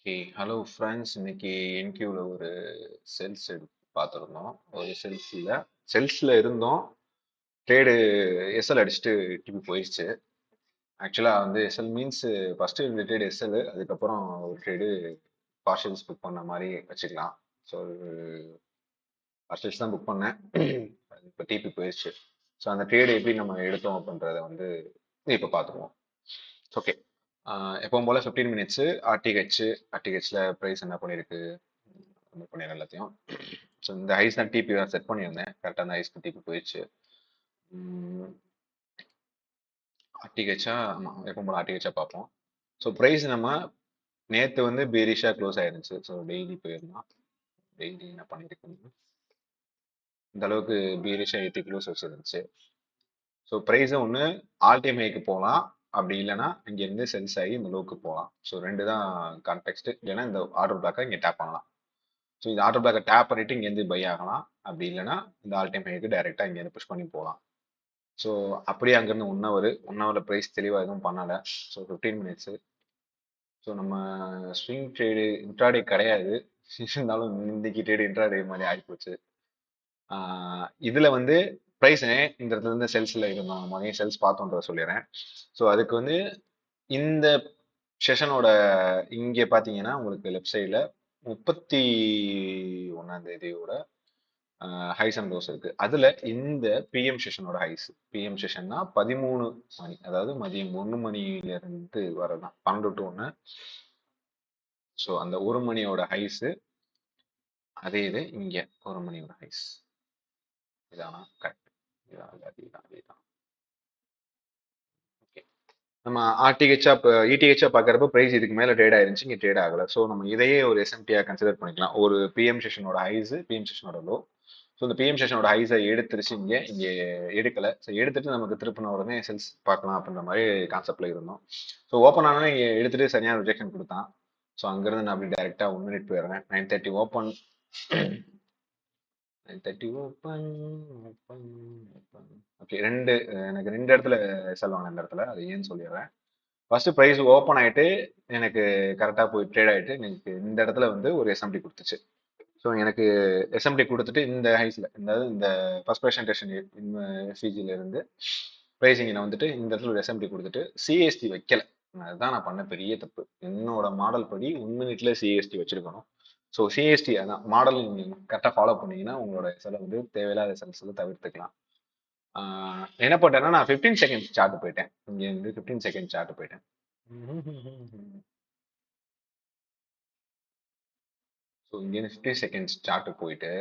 Okay. Hello friends. இன்னைக்கு என்கியூவில் ஒரு cells பார்த்துருந்தோம். ஒரு செல்ஸில் இருந்தோம். ட்ரேடு எஸ்எல் அடிச்சுட்டு திருப்பி போயிடுச்சு. ஆக்சுவலாக வந்து எஸ்எல் மீன்ஸ் ஃபஸ்ட்டு இந்த ட்ரேடு எஸ்எல், அதுக்கப்புறம் ஒரு ட்ரேடு பார்ஷல்ஸ் புக் பண்ண மாதிரி வச்சுக்கலாம். ஸோ பார்ஷல்ஸ் தான் புக் பண்ணேன். அது இப்போ டிபி போயிடுச்சு. ஸோ அந்த ட்ரேடு எப்படி நம்ம எடுத்தோம் அப்படின்றத வந்து இப்போ பார்த்துருவோம். ஓகே. எப்பவும் போல் 15 மினிட்ஸு ஆர்டிஹெச்சில் ப்ரைஸ் என்ன பண்ணியிருக்கு பண்ணிடுறேன் எல்லாத்தையும். ஸோ இந்த ஹைஸ் நான் டிபி செட் பண்ணியிருந்தேன். கரெக்டாக அந்த ஹைஸ்க்கு டிபி போயிடுச்சு. ஆர்டிஹெச்சா, ஆமாம், எப்பவும் போல் ஆர்டிஹெச்சா பார்ப்போம். ஸோ ப்ரைஸ் நம்ம நேற்று வந்து பேரிஷாக க்ளோஸ் ஆயிருந்துச்சு. ஸோ டெய்லி போயிருந்தோம். டெய்லி என்ன பண்ணியிருக்குன்னு இந்த அளவுக்கு பேரிஷாக 80 கிலோஸ் வச்சுருந்துச்சு. ஸோ ப்ரைஸை ஒன்று ஆல் டைம் ஹைக்கு போகலாம், அப்படி இல்லைன்னா இங்கேருந்து செல்ஸ் ஆகி இந்த லோக்கு போகலாம். ஸோ ரெண்டு தான் கான்டெக்ட். இல்லைன்னா இந்த ஆர்டர் பிளாக்கை இங்கே டேப் பண்ணலாம். ஸோ இந்த ஆர்டர் பிளாக்கை டேப் பண்ணிட்டு இங்கேருந்து பை ஆகலாம், அப்படி இல்லைன்னா இந்த ஆல் டைம் ஹைக்கு டைரெக்டாக இங்கேருந்து புஷ் பண்ணி போகலாம். ஸோ அப்படியே அங்கேருந்து ஒன் ஹவரில் ப்ரைஸ் தெளிவாக எதுவும் பண்ணலை. So 15 minutes. ஸோ நம்ம ஸ்விங் ட்ரேடு இன்ட்ராடே கிடையாது, இருந்தாலும் இன்னைக்கு ட்ரேடு இன்ட்ராடே மாதிரி ஆகிப்போச்சு. இதில் வந்து ப்ரைஸ் இந்த இடத்துல இருந்து செல்ஸில் இருந்தோம், நம்ம செல்ஸ் பார்த்தோன்றத சொல்லிடுறேன். ஸோ அதுக்கு வந்து இந்த செஷனோட இங்கே பார்த்தீங்கன்னா உங்களுக்கு லெஃப்ட் சைடில் 31 ஹைஸ் அண்ட் லோஸ் இருக்கு. அதுல இந்த பிஎம் செஷனோட ஹைஸ், பிஎம் செஷன்னா 13 மணி, அதாவது மதியம் 1 மணில இருந்து வரதான் 12 to 1. ஸோ அந்த 1 மணியோட ஹைஸ் அதே இது. இங்க 1 மணியோட ஹைஸ் இதானா? கரெக்ட். அதேதான். ஓகே. நம்ம ஆர்டிஹெச்சா இடிஹெச்சா பார்க்கறப்ப பிரைஸ் இதுக்கு மேல ட்ரேட் ஆயிருந்துச்சு, இங்க ட்ரேட் ஆகல. ஸோ நம்ம இதையே ஒரு எஸ்எம்டியா கன்சிடர் பண்ணிக்கலாம். ஒரு பிஎம் செஷனோட ஹைஸ், பிஎம் செஷனோட லோ. ஸோ இந்த பிஎம் செஷனோட ஹைஸை எடுத்துருச்சு, இங்கே எடுக்கல. ஸோ எடுத்துட்டு நமக்கு திருப்பின உடனே செல்ஸ் பார்க்கலாம் அப்படின்ற மாதிரி கான்செப்ட்ல இருந்தோம். ஸோ ஓப்பன் ஆனோடனே இங்கே எடுத்துட்டு சரியான ரிஜெக்ஷன் கொடுத்தான். ஸோ அங்கிருந்து நான் அப்படி டைரெக்டாக 1 மினிட் போயிடுறேன். 9:30 ஓப்பன். 9:30 ஓப்பன். ஓகே. எனக்கு ரெண்டு இடத்துல செல் வாங்க. இந்த இடத்துல அது ஏன்னு சொல்லிடுறேன். ஃபர்ஸ்ட் ப்ரைஸ் ஓப்பன் ஆயிட்டு எனக்கு கரெக்டாக போய் ட்ரேட் ஆயிட்டு எனக்கு இந்த இடத்துல வந்து ஒரு எஸ்எம்டி கொடுத்துச்சு. ஸோ எனக்கு எஸ்எம்டி கொடுத்துட்டு இந்த ஹைஸில், அதாவது இந்த ஃபர்ஸ்ட் ப்ரெசன்டேஷன் எஃபிஜில இருந்து ப்ரைஸிங்கில் வந்துட்டு இந்த இடத்துல ஒரு எஸ்எம்டி கொடுத்துட்டு சிஎஸ்டி வைக்கல. அதுதான் நான் பண்ண பெரிய தப்பு. என்னோட மாடல் படி 1 மினிட்ல சிஎஸ்டி வச்சிருக்கணும். ஸோ சிஎஸ்டி அதான் மாடல் நீங்கள் கரெக்டாக ஃபாலோ பண்ணீங்கன்னா உங்களோட செலவு வந்து தேவையில்லாத செல்ஸ் தவிர்த்துக்கலாம். என்ன பண்ணேன்னா நான் 15 செகண்ட்ஸ் சார்ட் போயிட்டேன். இங்கேருந்து 15 செகண்ட் சார்ட் போயிட்டேன். ஸோ இங்கேருந்து 15 செகண்ட்ஸ் சார்ட் போயிட்டு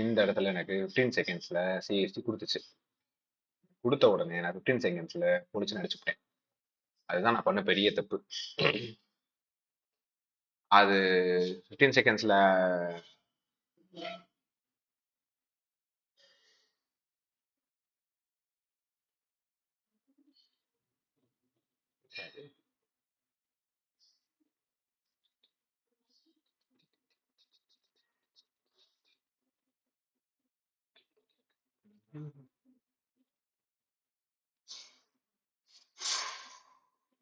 இந்த இடத்துல எனக்கு 15 செகண்ட்ஸ்ல சிஎஸ்டி கொடுத்துச்சு. கொடுத்த உடனே நான் 15 செகண்ட்ஸ்ல பொடிச்சு நடிச்சுட்டேன். அதுதான் நான் பண்ண பெரிய தப்பு. அது 15 செகண்ட்ஸ்ல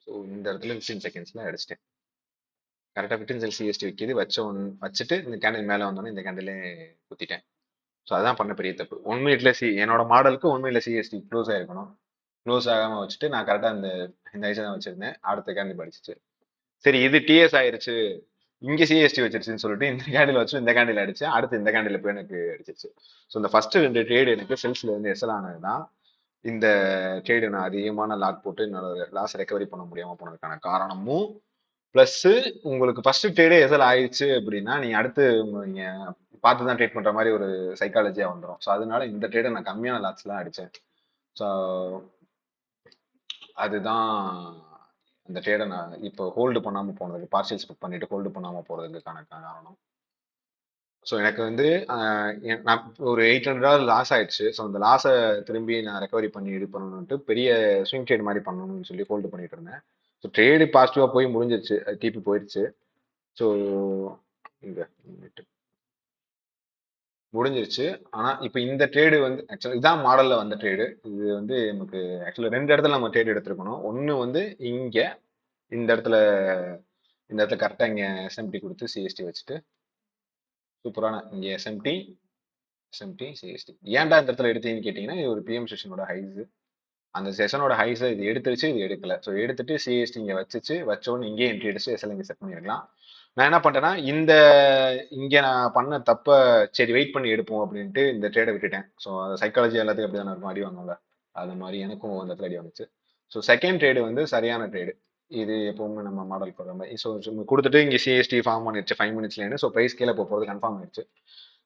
ஸோ இந்த இடத்துல 15 செகண்ட்ஸ்ல அடிச்சிட்டேன். கரெக்டாக 15 செகண்ட் சிஎஸ்டி வைக்கிது. வச்சுட்டு இந்த கேண்டில் மேலே வந்தோடனே இந்த கேண்டிலே குத்திட்டேன். ஸோ அதான் பண்ண பெரிய தப்பு. 1 மினிட்ல என்னோட மாடலுக்கு 1 மினிட்ல சிஎஸ்டி க்ளோஸ் ஆயிருக்கணும். க்ளோஸ் ஆகாம வச்சுட்டு நான் கரெக்டாக இந்த ஐஸை தான் வச்சிருந்தேன். அடுத்த கேண்டில் படிச்சிச்சு. சரி இது டிஎஸ் ஆயிருச்சு, இங்க சிஎஸ்டி வச்சிருச்சுன்னு சொல்லிட்டு இந்த கேண்டில் வச்சு இந்த கேண்டில் அடிச்சு அடுத்து இந்த கேண்டில் போய் எனக்கு அடிச்சிருச்சு. ஸோ இந்த ஃபர்ஸ்ட் 2 ட்ரேடு எனக்கு செல்ஸ்ல இருந்து எஸ்எல் ஆனதுதான். இந்த ட்ரேடு நான் அதிகமான லாட் போட்டு என்னோட லாஸ் ரெக்கவரி பண்ண முடியாம போனதுக்கான காரணமும் பிளஸ், உங்களுக்கு ஃபர்ஸ்ட் ட்ரேடே எஸ்எல் ஆயிடுச்சு அப்படின்னா நீங்க அடுத்து நீங்க பார்த்து தான் ட்ரேட் பண்ற மாதிரி ஒரு சைக்காலஜியா வந்துடும். ஸோ அதனால இந்த ட்ரேடை நான் கம்மியான லாட்ஸ் தான் அடிச்சேன். ஸோ அதுதான் அந்த ட்ரேடை நான் இப்போ ஹோல்டு பண்ணாம போனதுக்கு, பார்சல்ஸ் புக் பண்ணிட்டு ஹோல்டு பண்ணாம போறதுக்கான காரணம். ஸோ எனக்கு வந்து நான் ஒரு $800 லாஸ் ஆயிடுச்சு. ஸோ அந்த லாஸை திரும்பி நான் ரெக்கவரி பண்ணி இது பண்ணணும்ட்டு பெரிய ஸ்விங் ட்ரேட் மாதிரி பண்ணணும்னு சொல்லி ஹோல்டு பண்ணிட்டு இருந்தேன். ஸோ ட்ரேடு பாசிட்டிவா போய் முடிஞ்சிருச்சு, டிபி போயிடுச்சு. ஸோ இங்க முடிஞ்சிருச்சு. ஆனா இப்போ இந்த ட்ரேடு வந்து ஆக்சுவலா இதான் மாடல்ல வந்த ட்ரேடு. இது வந்து நமக்கு ஆக்சுவலா 2 இடத்துல நம்ம ட்ரேட் எடுத்திருக்கணும். ஒன்னு வந்து இங்க இந்த இடத்துல இந்த இடத்துல கரெக்டா இங்க எஸ்எம்டி கொடுத்து சிஎஸ்டி வச்சுட்டு சூப்பரான இங்க எஸ்எம்டி சிஎஸ்டி. ஏன்டா இந்த இடத்துல எடுத்தீங்கன்னு கேட்டீங்கன்னா இது ஒரு பிஎம் செஷனோட ஹைஸ். அந்த செஷனோட ஹைஸை இது எடுத்துருச்சு, இது எடுக்கல. ஸோ எடுத்துட்டு சிஎஸ்டி இங்க வச்சுச்சு, வச்சோன்னு இங்கே என்ட்ரி அடிச்சு எஸ்எல் இங்க செட் பண்ணிருக்கலாம். நான் என்ன பண்ணிட்டேன்னா இங்க நான் பண்ண தப்ப சரி வெயிட் பண்ணி எடுப்போம் அப்படின்ட்டு இந்த ட்ரேடை விட்டுட்டேன். ஸோ அந்த சைக்காலஜி எல்லாத்துக்கும் அப்படிதான் இருக்கும், அடி வாங்கும்ல. அது மாதிரி எனக்கும் அந்த இடத்துல அடி வந்துச்சு. ஸோ செகண்ட் ட்ரேடு வந்து சரியான ட்ரேடு. இது எப்பவுமே நம்ம மாடல் போடுற மாதிரி. ஸோ கொடுத்துட்டு இங்கே சிஎஸ்டி ஃபார்ம் பண்ணிடுச்சு 5 மினிட்ஸ்லேருந்து. ஸோ ப்ரைஸ் கீழே போகிறது கன்ஃபார்ம் ஆயிடுச்சு.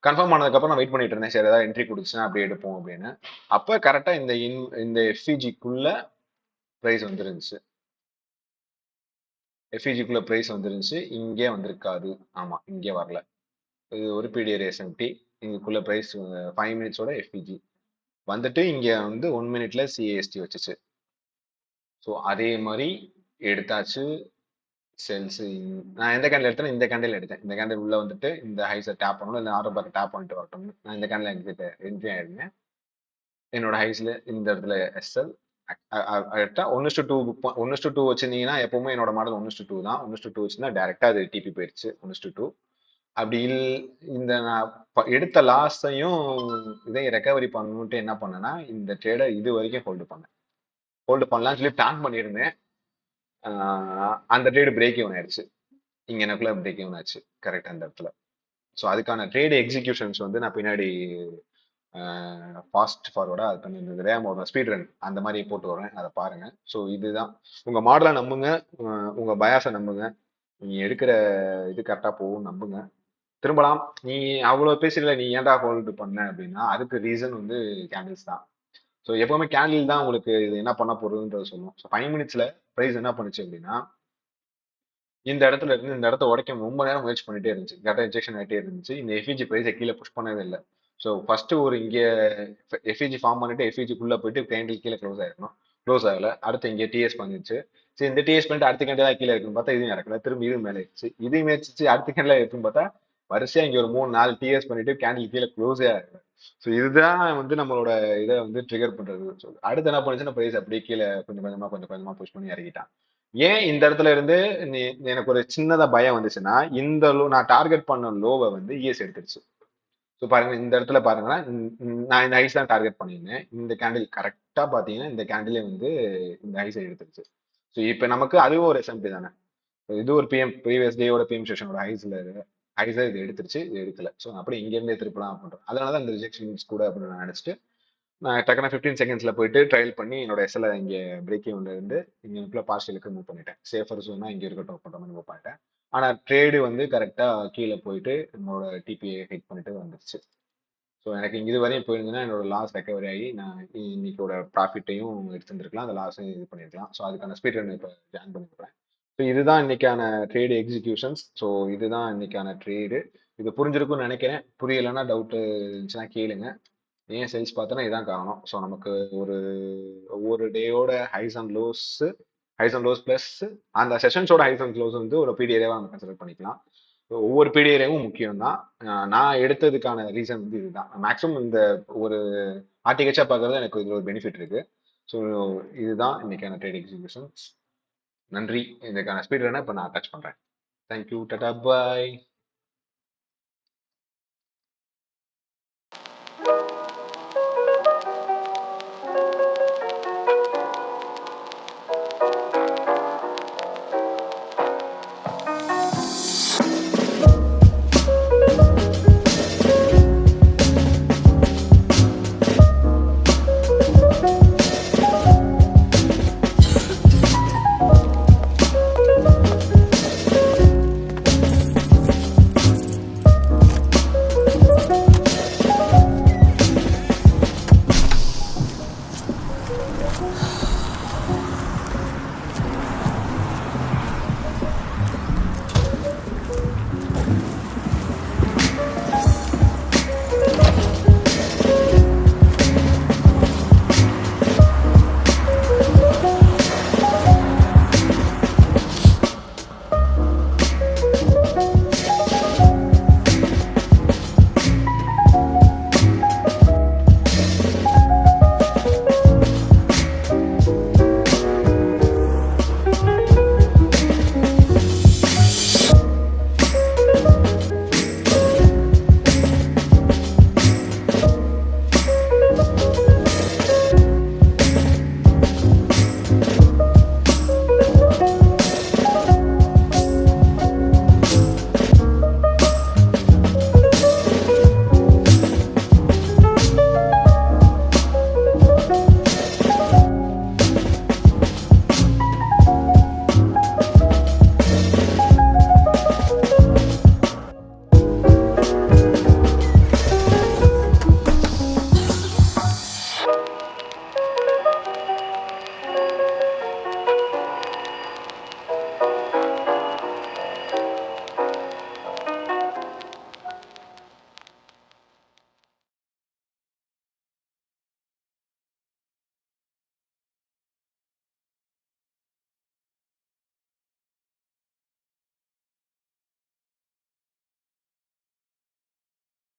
கன்ஃபார்ம் ஆனதுக்கப்புறம் நான் வெயிட் பண்ணிட்டு இருந்தேன், சரி ஏதாவது என்ட்ரி கொடுத்துச்சுன்னா அப்படியே எடுப்போம் அப்படின்னு. அப்போ கரெக்டாக இந்த எஃப்இஜிக்குள்ள ப்ரைஸ் வந்துருந்துச்சு. எஃப்இஜிக்குள்ள ப்ரைஸ் வந்துருந்துச்சு, இங்கே வந்திருக்காது. ஆமா, இங்கே வரல. இது ஒரு பிடிஆர் எஸ்எம்டி. இதுக்குள்ள ப்ரைஸ் 5 மினிட்ஸோட எஃப்இஜி வந்துட்டு இங்க வந்து 1 மினிட்ல சிஏஎஸ்டி வச்சுச்சு. ஸோ அதே மாதிரி எடுத்தாச்சு. செல்ஸ் நான் எந்த கேண்டில் எடுத்தேன், இந்த கேண்டில் எடுத்தேன். இந்த கேண்டில் உள்ள வந்துட்டு இந்த ஹைஸை டேப் பண்ணணும், இல்லை ஆர்டர் பார் டேப் பண்ணிட்டு வரட்டும். நான் இந்த கேண்டில் என்ட்ரி ஆயிருந்தேன். என்னோட ஹைஸ்ல இந்த இடத்துல எஸ்எல் எடுத்தா 1:2 1:2 வச்சிருந்தீங்கன்னா எப்பவுமே என்னோட மாடல் 1:2 தான். 1:2 வச்சிருந்தா டேரக்டா அது டிபி போயிடுச்சு 1:2. அப்படி இந்த நான் எடுத்த லாஸையும் இதையும் ரெக்கவரி பண்ணணும்ட்டு என்ன பண்ணேன்னா இந்த ட்ரேடை இது வரைக்கும் ஹோல்டு பண்ணலாம்னு சொல்லி பிளான் பண்ணியிருந்தேன். அந்த ட்ரேடு பிரேக் இவன் ஆயிடுச்சு. இங்க எனக்குள்ள பிரேக் இவன் ஆச்சு கரெக்ட் அந்த இடத்துல. ஸோ அதுக்கான ட்ரேடு எக்ஸிகியூஷன்ஸ் வந்து நான் பின்னாடி ஃபாஸ்ட் ஃபார்வர்டா அது பண்ணியிருந்தது, ரேம் ஒரு ஸ்பீட் ரன் அந்த மாதிரி போட்டு வரேன், அதை பாருங்க. ஸோ இதுதான் உங்க மாடலை நம்புங்க, உங்க பயாஸை நம்புங்க. நீங்க எடுக்கிற இது கரெக்டா போகும், நம்புங்க. திரும்பலாம். நீ அவ்வளவு பேசுறல, நீ ஏன்டா ஹோல்டு பண்ண அப்படின்னா அதுக்கு ரீசன் வந்து கேண்டில்ஸ் தான். ஸோ எப்பவுமே கேண்டில் தான் உங்களுக்கு இது என்ன பண்ண போறதுன்றது சொல்லும். ஸோ 5 மினிட்ஸ்ல ப்ரைஸ் என்ன பண்ணுச்சு அப்படின்னா இந்த இடத்துல இருந்து இந்த இடத்த உடைக்க ரொம்ப நேரம் முயற்சி பண்ணிட்டே இருந்துச்சு. கரெக்டாக இன்ஜெக்ஷன் ஆகிட்டே இருந்துச்சு. இந்த எஃப்இஜி ப்ரைஸை கீழே புஷ் பண்ணவே இல்லை. ஸோ ஃபர்ஸ்ட் ஒரு இங்கே எஃப்இஜி ஃபார்ம் பண்ணிட்டு எஃப்இஜிக்குள்ள போயிட்டு கேண்டில் கீழே க்ளோஸ் ஆயிருக்கணும். க்ளோஸ் ஆகல. அடுத்து இங்கே டிஎஸ் பண்ணிருச்சு. சரி இந்த டிஎஸ் பண்ணிட்டு அடுத்த கேண்டில் கீழே இருக்குன்னு பார்த்தா இதுவும் இறக்கல. திரும்பி இதுவும் மேலே ஆயிடுச்சு. இதையும் மேய்ச்சிச்சு அடுத்த கேண்டில் இருக்குன்னு பார்த்தா வரிசையா இங்க ஒரு 3-4 டிஎஸ் பண்ணிட்டு கேண்டில் கீழே க்ளோஸே ஆகல. ஸோ இதுதான் வந்து நம்மளோட இதை வந்து ட்ரிகர் பண்றது. அடுத்து என்ன பண்ணுச்சுன்னா ப்ரைஸ் அப்படியே கீழே கொஞ்சம் கொஞ்சமா புஷ் பண்ணி இறக்கிட்டான். ஏன் இந்த இடத்துல இருந்து எனக்கு ஒரு சின்னதா பயம் வந்துச்சுன்னா இந்த லோ நான் டார்கெட் பண்ண லோவை வந்து இஎஸ் எடுத்துருச்சு. ஸோ பாருங்க இந்த இடத்துல பாருங்கன்னா நான் இந்த ஹைஸ் தான் டார்கெட் பண்ணியிருந்தேன். இந்த கேண்டில் கரெக்டா பாத்தீங்கன்னா இந்த கேண்டிலே வந்து இந்த ஹைஸை எடுத்துருச்சு. ஸோ இப்போ நமக்கு அதுவும் ஒரு எஸ்எம்பி தானே. இது ஒரு ப்ரீவியஸ் டேயோட பிஎம் செஷனோட ஹைஸை இது எடுத்துருச்சு, இது எடுக்கல. ஸோ அப்படியே இங்க இருந்தே திருப்பலாம் அப்படின்றோம். அதனாலதான் இந்த ரிஜெக்ஷன்ஸ் கூட அப்படின்னு நான் நினைச்சிட்டு நான் டக்குனா 15 செகண்ட்ஸ்ல போயிட்டு ட்ரையல் பண்ணி என்னோட எஸ்எல் இங்க பிரேக் ஈவன்ல இருந்து இங்க பார்ஷலுக்கு மூவ் பண்ணிட்டேன். சேஃபர் ஜோனா இங்க இருக்கட்டும் பண்ற மாதிரி மூவ் பண்ணிட்டேன். ஆனா ட்ரேடு வந்து கரெக்டா கீழே போயிட்டு என்னோட டிபிஐ ஹிட் பண்ணிட்டு வந்துருச்சு. ஸோ எனக்கு இது வரையும் போயிருந்ததுன்னா என்னோட லாஸ் ரெக்கவரி ஆகி நான் இன்னைக்கோட ப்ராஃபிட்டையும் எடுத்துருந்துருக்கலாம், அந்த லாஸையும் இது பண்ணிருக்கலாம். ஸோ அதுக்கான ஸ்பீட் ரன் இப்போ ஜாயின் பண்ணிருப்பேன். ஸோ இதுதான் இன்னைக்கான ட்ரேடு எக்ஸிகியூஷன்ஸ். ஸோ இதுதான் இன்னைக்கான ட்ரேடு. இது புரிஞ்சிருக்கும்னு நினைக்கிறேன். புரியலைன்னா டவுட் இருந்துச்சுன்னா கேளுங்க. ஏன் சேல்ஸ் பார்த்தோன்னா இதான் காரணம். ஸோ நமக்கு ஒரு ஒவ்வொரு டேயோட ஹைஸ் அண்ட் லோஸ் பிளஸ் அந்த செஷன்ஸோட ஹைஸ் அண்ட் லோஸ் வந்து ஒரு பிடிஏரேவா நம்ம கன்சிடர் பண்ணிக்கலாம். ஒவ்வொரு பிடிஏரேவும் முக்கியம் தான். நான் எடுத்ததுக்கான ரீசன் வந்து இதுதான். மேக்ஸிமம் இந்த ஒரு ஆர்டிகச்சா பார்க்கறது எனக்கு இதுல ஒரு பெனிஃபிட் இருக்கு. ஸோ இதுதான் இன்னைக்கான ட்ரேட் எக்ஸிகியூஷன்ஸ். நன்றி. இதுக்கான ஸ்பீட் ரனை இப்போ நான் அட்டாச் பண்றேன். தேங்க்யூ, டாடா, பாய்.